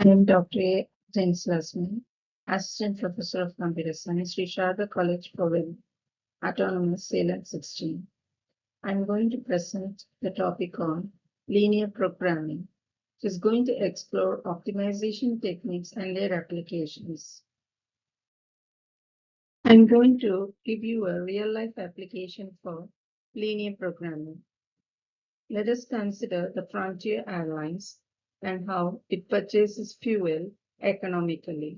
I am Dr. Jensila, Assistant Professor of Computer Science, Sri Sharda College for Women, Autonomous, Salem 16. I am going to present the topic on linear programming, which is going to explore optimization techniques and their applications. I am going to give you a real-life application for linear programming. Let us consider the Frontier Airlines and how it purchases fuel economically.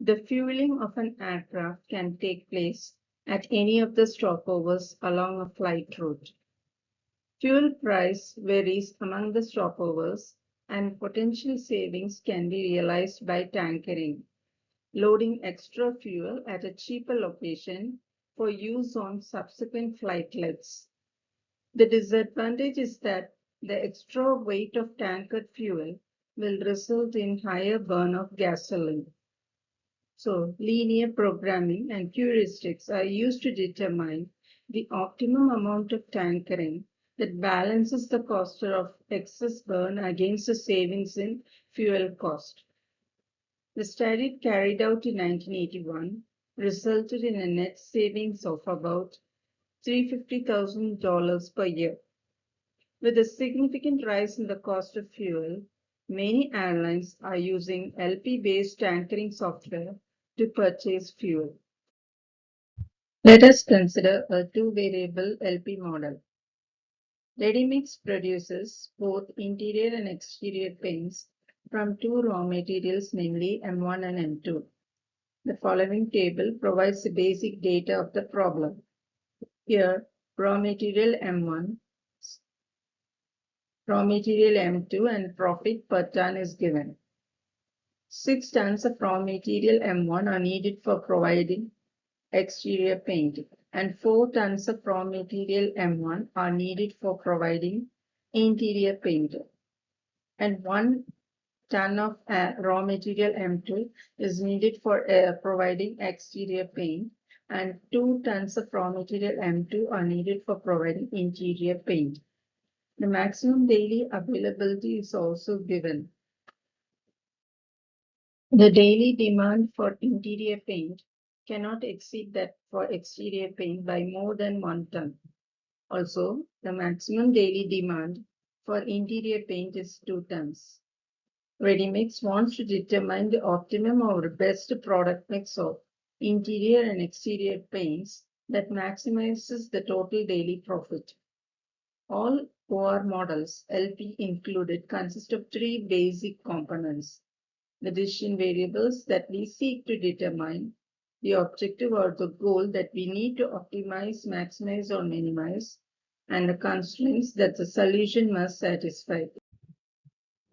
The fueling of an aircraft can take place at any of the stopovers along a flight route. Fuel price varies among the stopovers, and potential savings can be realized by tankering, loading extra fuel at a cheaper location for use on subsequent flight legs. The disadvantage is that the extra weight of tankered fuel will result in higher burn of gasoline. So linear programming and heuristics are used to determine the optimum amount of tankering that balances the cost of excess burn against the savings in fuel cost. The study carried out in 1981 resulted in a net savings of about $350,000 per year. With a significant rise in the cost of fuel, many airlines are using LP-based tankering software to purchase fuel. Let us consider a two-variable LP model. Ready-mix produces both interior and exterior paints from two raw materials, namely M1 and M2. The following table provides the basic data of the problem. Here, raw material M1, raw material M2, and profit per ton is given. 6 tons of raw material M1 are needed for providing exterior paint, and 4 tons of raw material M1 are needed for providing interior paint, and 1 ton of raw material M2 is needed for providing exterior paint, and 2 tons of raw material M2 are needed for providing interior paint. The maximum daily availability is also given. The daily demand for interior paint cannot exceed that for exterior paint by more than 1 ton. Also, the maximum daily demand for interior paint is 2 tons. ReadyMix wants to determine the optimum or best product mix of interior and exterior paints that maximizes the total daily profit. All OR models, LP included, consist of 3 basic components: the decision variables that we seek to determine, the objective or the goal that we need to optimize, maximize, or minimize, and the constraints that the solution must satisfy.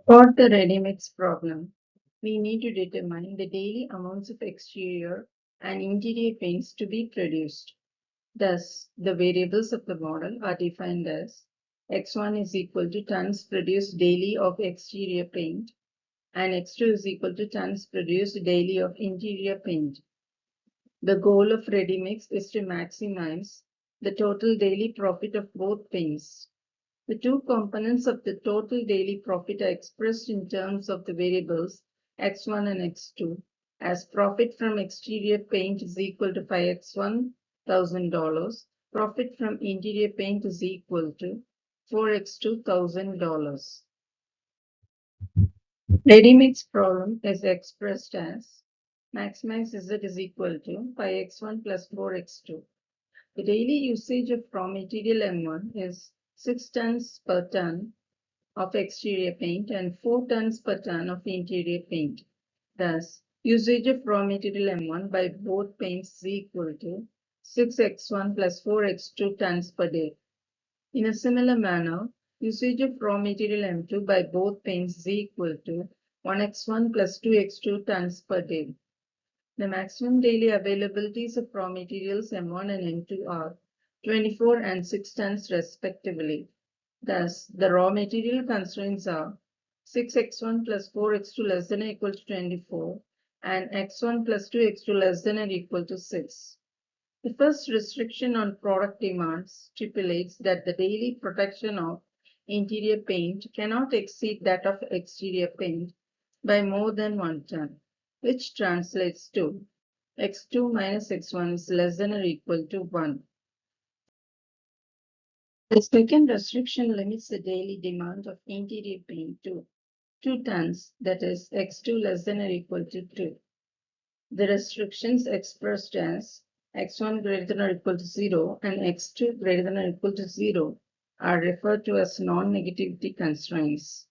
For the ready-mix problem, we need to determine the daily amounts of exterior and interior paints to be produced. Thus, the variables of the model are defined as x1 is equal to tons produced daily of exterior paint, and x2 is equal to tons produced daily of interior paint. The goal of ready-mix is to maximize the total daily profit of both paints. The two components of the total daily profit are expressed in terms of the variables x1 and x2, as profit from exterior paint is equal to 5x1 $1,000, profit from interior paint is equal to 4x2 $1,000. Ready-mix problem is expressed as maximize Z is equal to 5x1 plus 4x2. The daily usage of raw material M1 is 6 tons per ton of exterior paint and 4 tons per ton of interior paint. Thus, usage of raw material M1 by both paints is equal to 6x1 plus 4x2 tons per day. In a similar manner, usage of raw material M2 by both paints is equal to 1x1 plus 2x2 tons per day. The maximum daily availabilities of raw materials M1 and M2 are 24 and 6 tons respectively. Thus, the raw material constraints are 6x1 plus 4x2 less than or equal to 24 and x1 plus 2x2 less than or equal to 6. The first restriction on product demand stipulates that the daily production of interior paint cannot exceed that of exterior paint, by more than one term, which translates to x2 minus x1 is less than or equal to 1. The second restriction limits the daily demand of interior paint to 2 tons, that is, x2 less than or equal to 2. The restrictions expressed as x1 greater than or equal to 0 and x2 greater than or equal to 0 are referred to as non-negativity constraints.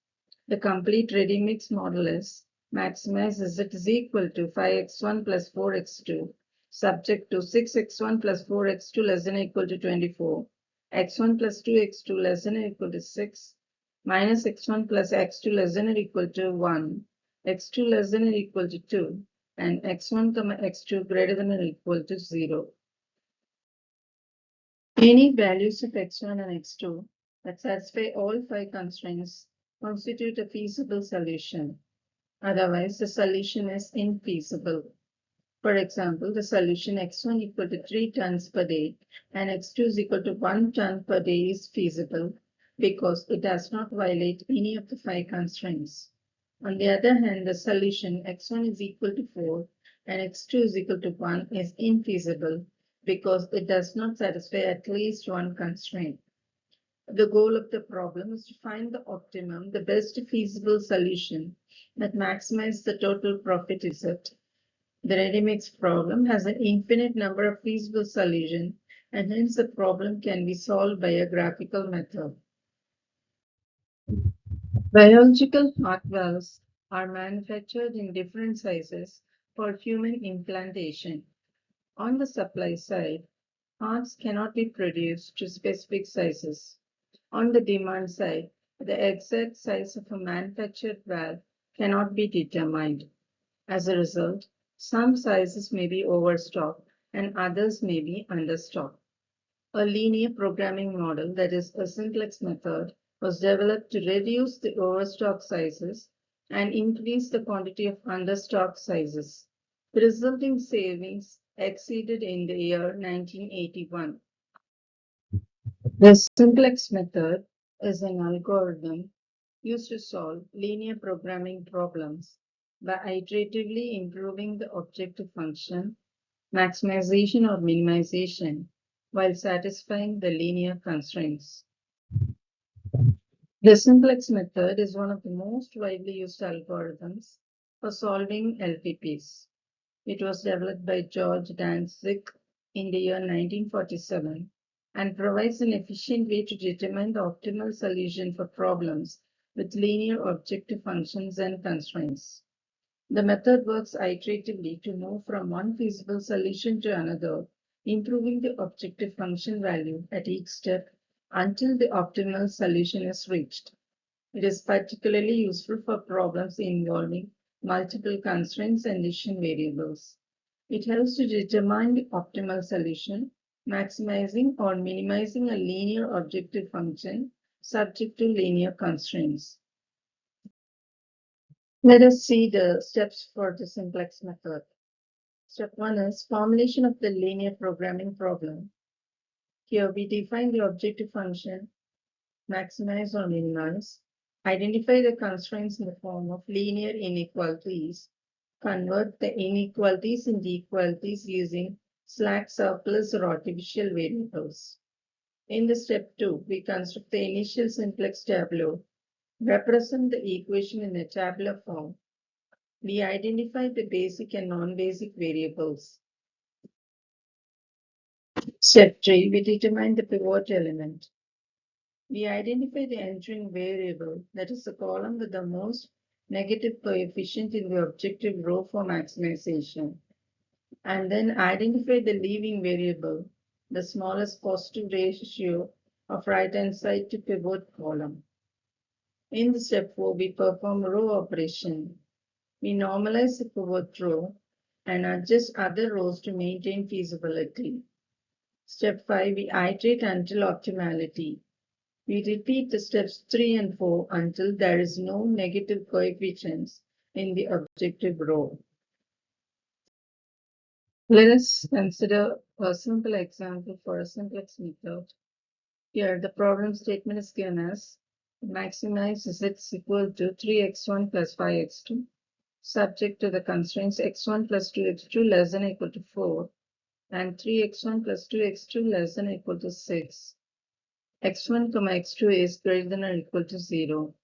The complete ready-mix model is maximize z is equal to 5x1 plus 4x2, subject to 6x1 plus 4x2 less than or equal to 24, x1 plus 2x2 less than or equal to 6, minus x1 plus x2 less than or equal to 1, x2 less than or equal to 2, and x1, x2 greater than or equal to 0. Any values of x1 and x2 that satisfy all 5 constraints constitute a feasible solution. Otherwise, the solution is infeasible. For example, the solution x1 equal to 3 tons per day and x2 is equal to 1 ton per day is feasible because it does not violate any of the 5 constraints. On the other hand, the solution x1 is equal to 4 and x2 is equal to 1 is infeasible because it does not satisfy at least one constraint. The goal of the problem is to find the optimum, the best feasible solution that maximizes the total profit result. The ready-mix problem has an infinite number of feasible solutions, and hence the problem can be solved by a graphical method. Biological heart valves are manufactured in different sizes for human implantation. On the supply side, hearts cannot be produced to specific sizes. On the demand side, the exact size of a manufactured valve cannot be determined. As a result, some sizes may be overstocked and others may be understocked. A linear programming model, that is, a simplex method, was developed to reduce the overstock sizes and increase the quantity of understock sizes. The resulting savings exceeded in the year 1981. The simplex method is an algorithm used to solve linear programming problems by iteratively improving the objective function, maximization or minimization, while satisfying the linear constraints. The simplex method is one of the most widely used algorithms for solving LTPs. It was developed by George Dantzig in the year 1947 and provides an efficient way to determine the optimal solution for problems with linear objective functions and constraints. The method works iteratively to move from one feasible solution to another, improving the objective function value at each step until the optimal solution is reached. It is particularly useful for problems involving multiple constraints and decision variables. It helps to determine the optimal solution, maximizing or minimizing a linear objective function subject to linear constraints. Let us see the steps for the simplex method. Step 1 is formulation of the linear programming problem. Here we define the objective function, maximize or minimize, identify the constraints in the form of linear inequalities, convert the inequalities into equalities using slack surplus or artificial variables. In the step 2, we construct the initial simplex tableau, represent the equation in a tabular form. We identify the basic and non-basic variables. Step 3, we determine the pivot element. We identify the entering variable, that is the column with the most negative coefficient in the objective row for maximization, and then identify the leaving variable, the smallest positive ratio of right-hand side to pivot column. In the step 4, we perform row operation. We normalize the pivot row and adjust other rows to maintain feasibility. Step 5, we iterate until optimality. We repeat the steps 3 and 4 until there is no negative coefficients in the objective row. Let us consider a simple example for a simplex method. Here, the problem statement is given as maximize z is equal to 3x1 plus 5x2 subject to the constraints x1 plus 2x2 less than or equal to 4 and 3x1 plus 2x2 less than or equal to 6. x1, x2 is greater than or equal to 0.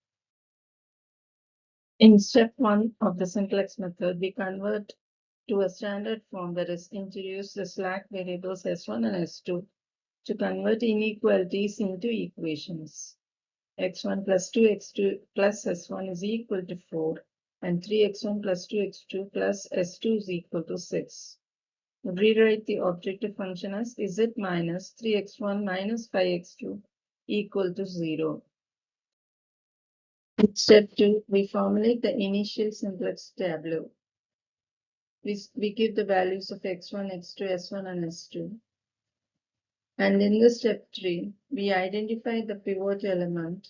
In step 1 of the simplex method, we convert to a standard form, that is, introduce the slack variables s1 and s2 to convert inequalities into equations. x1 plus 2x2 plus s1 is equal to 4 and 3x1 plus 2x2 plus s2 is equal to 6. Rewrite the objective function as z minus 3x1 minus 5x2 equal to 0. In step 2, we formulate the initial simplex tableau. We give the values of x1, x2, s1 and s2. And in the step 3, we identify the pivot element,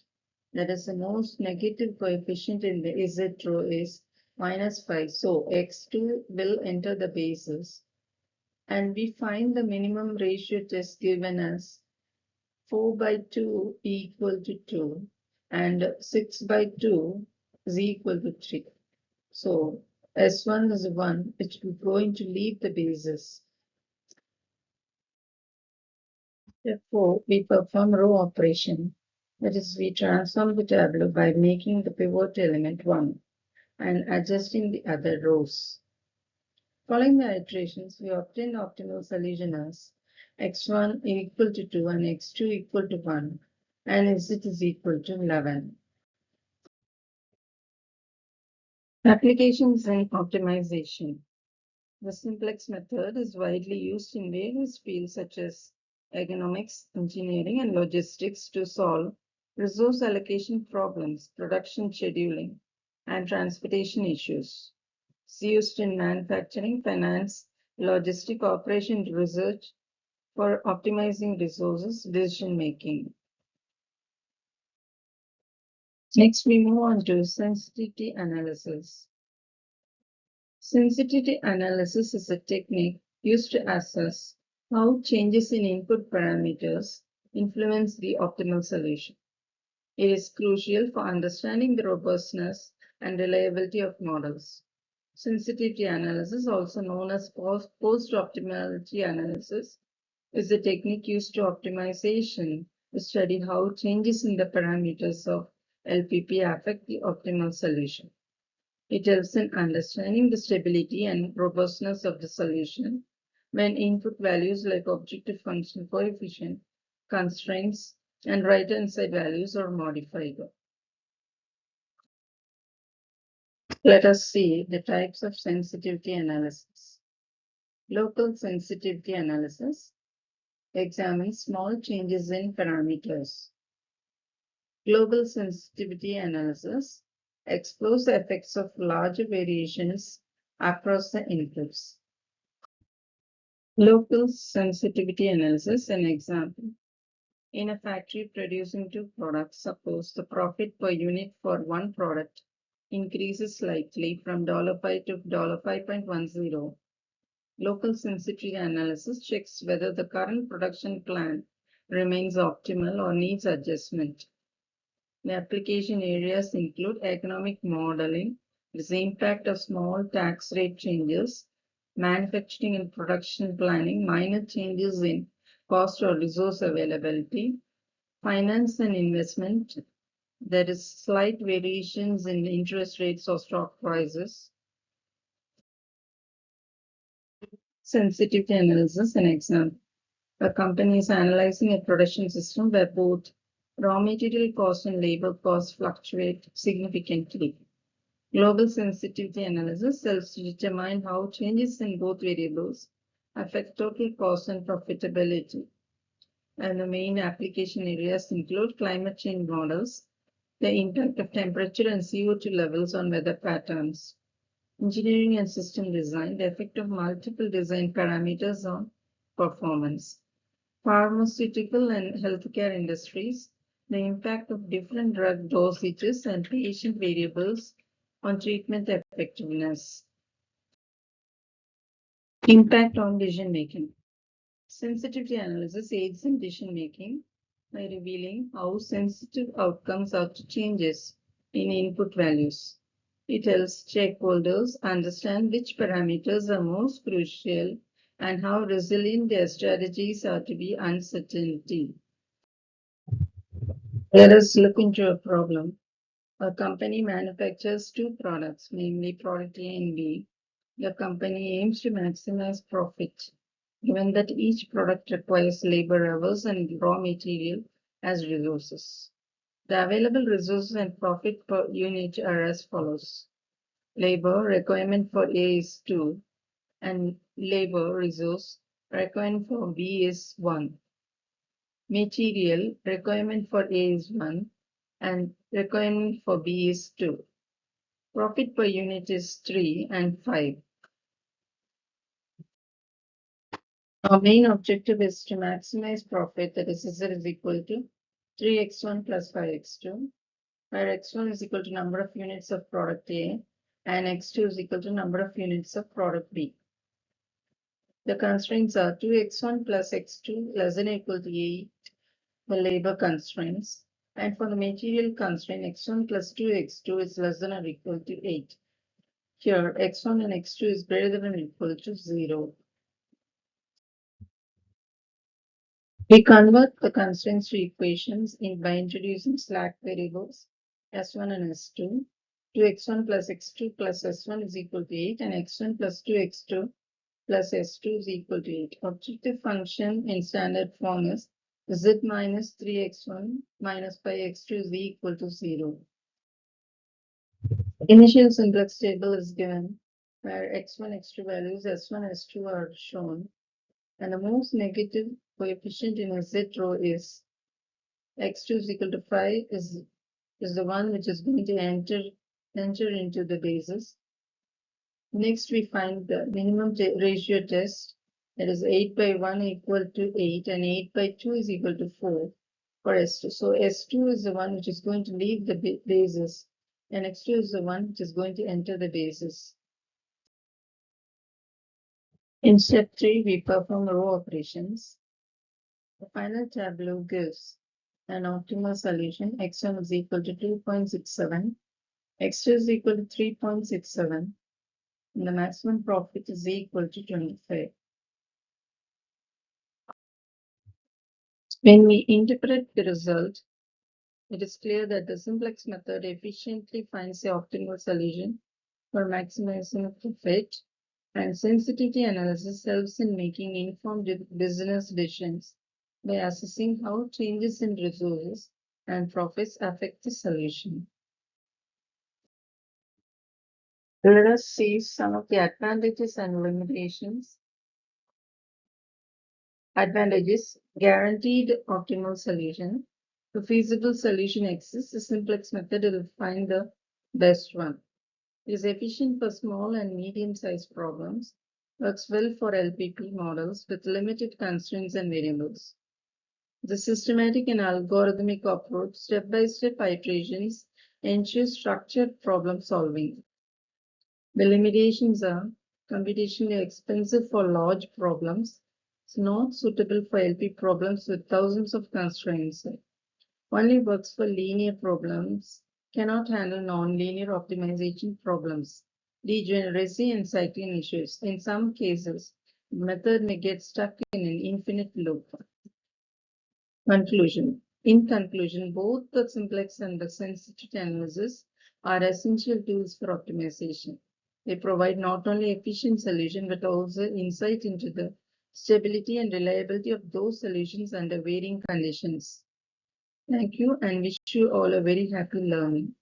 that is the most negative coefficient in the z row is minus 5. So x2 will enter the basis. And we find the minimum ratio test given as 4 by 2 equal to 2 and 6 by 2 is equal to 3. So S1 is 1, which is going to leave the basis. Therefore, we perform row operation. That is, we transform the tableau by making the pivot element 1 and adjusting the other rows. Following the iterations, we obtain the optimal solution as x1 equal to 2 and x2 equal to 1 and z is equal to 11. Applications in optimization. The simplex method is widely used in various fields such as economics, engineering, and logistics to solve resource allocation problems, production scheduling, and transportation issues. It's used in manufacturing, finance, logistic operation research for optimizing resources decision making. Next, we move on to sensitivity analysis. Sensitivity analysis is a technique used to assess how changes in input parameters influence the optimal solution. It is crucial for understanding the robustness and reliability of models. Sensitivity analysis, also known as post-optimality analysis, is a technique used to optimization to study how changes in the parameters of LPP affect the optimal solution. It helps in understanding the stability and robustness of the solution when input values like objective function coefficient, constraints, and right-hand side values are modified. Let us see the types of sensitivity analysis. Local sensitivity analysis examines small changes in parameters. Global sensitivity analysis explores the effects of larger variations across the inputs. Local sensitivity analysis, an example. In a factory producing two products, suppose the profit per unit for one product increases slightly from $5 to $5.10. Local sensitivity analysis checks whether the current production plan remains optimal or needs adjustment. The application areas include economic modeling, the impact of small tax rate changes, manufacturing and production planning, minor changes in cost or resource availability, finance and investment, there is slight variations in interest rates or stock prices. Sensitivity analysis, an example. A company is analyzing a production system where both raw material costs and labor costs fluctuate significantly. Global sensitivity analysis helps to determine how changes in both variables affect total cost and profitability. And the main application areas include climate change models, the impact of temperature and CO2 levels on weather patterns, engineering and system design, the effect of multiple design parameters on performance, pharmaceutical and healthcare industries, the impact of different drug dosages and patient variables on treatment effectiveness. Impact on decision making. Sensitivity analysis aids in decision making by revealing how sensitive outcomes are to changes in input values. It helps stakeholders understand which parameters are most crucial and how resilient their strategies are to be uncertainty. Let us look into a problem. A company manufactures two products, namely product A and B. The company aims to maximize profit, given that each product requires labor hours and raw material as resources. The available resources and profit per unit are as follows. Labor requirement for A is 2 and labor resource requirement for B is 1. Material requirement for A is 1 and requirement for B is 2. Profit per unit is 3 and 5. Our main objective is to maximize profit, that is Z is equal to 3x1 plus 5x2, where x1 is equal to number of units of product A and x2 is equal to number of units of product B. The constraints are 2x1 plus x2 less than or equal to 8, the labor constraints, and for the material constraint, x1 plus 2x2 is less than or equal to 8. Here, x1 and x2 is greater than or equal to 0. We convert the constraints to equations by introducing slack variables s1 and s2. 2x1 plus x2 plus s1 is equal to 8 and x1 plus 2x2 plus s2 is equal to 8. Objective function in standard form is z minus 3x1 minus 5x2 is equal to 0. Initial simplex table is given where x1, x2 values s1, s2 are shown, and the most negative coefficient in a z row is x2 is equal to 5 is the one which is going to enter into the basis. Next, we find the minimum ratio test, that is 8 by 1 equal to 8 and 8 by 2 is equal to 4 for S2. So S2 is the one which is going to leave the basis and X2 is the one which is going to enter the basis. In step 3, we perform row operations. The final tableau gives an optimal solution. X1 is equal to 2.67, X2 is equal to 3.67, and the maximum profit is equal to 25. When we interpret the result, it is clear that the simplex method efficiently finds the optimal solution for maximizing profit, and sensitivity analysis helps in making informed business decisions by assessing how changes in resources and profits affect the solution. Let us see some of the advantages and limitations. Advantages: guaranteed optimal solution. The feasible solution exists, the simplex method will find the best one. It is efficient for small and medium-sized problems, works well for LPP models with limited constraints and variables. The systematic and algorithmic approach, step-by-step iterations, ensures structured problem solving. The limitations are computationally expensive for large problems. It's not suitable for LP problems with thousands of constraints. Only works for linear problems, cannot handle non-linear optimization problems, degeneracy and cycling issues. In some cases, the method may get stuck in an infinite loop. Conclusion. In conclusion, both the simplex and the sensitivity analysis are essential tools for optimization. They provide not only efficient solution but also insight into the stability and reliability of those solutions under varying conditions. Thank you and wish you all a very happy learning.